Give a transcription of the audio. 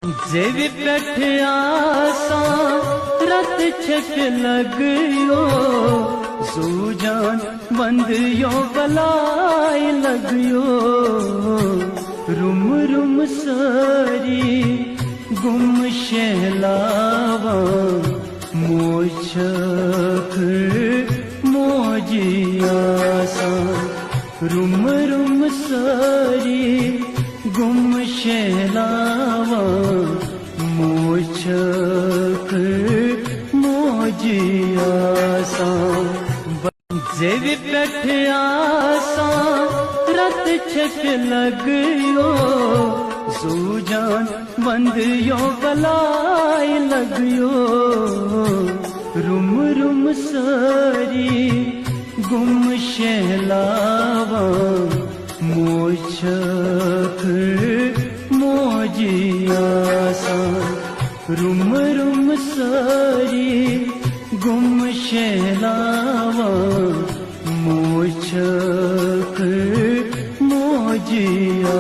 जेवी पेठियासा रत छक लगयो सूजान बंदियो बलाई लगयो रुम रुम सारी गुम शहलावा मोछक मोजियासा रुम रुम सारी गुम शहलावा मोछक मोजियासा जेवी पेठियासा रत छक लगयो सूजान बंदियो बलाई लगयो रुम रुम सारी गुम शहलावा मोछक मोजियासा रुम रुम सारी गुम शहलावा मोछक मोजिया।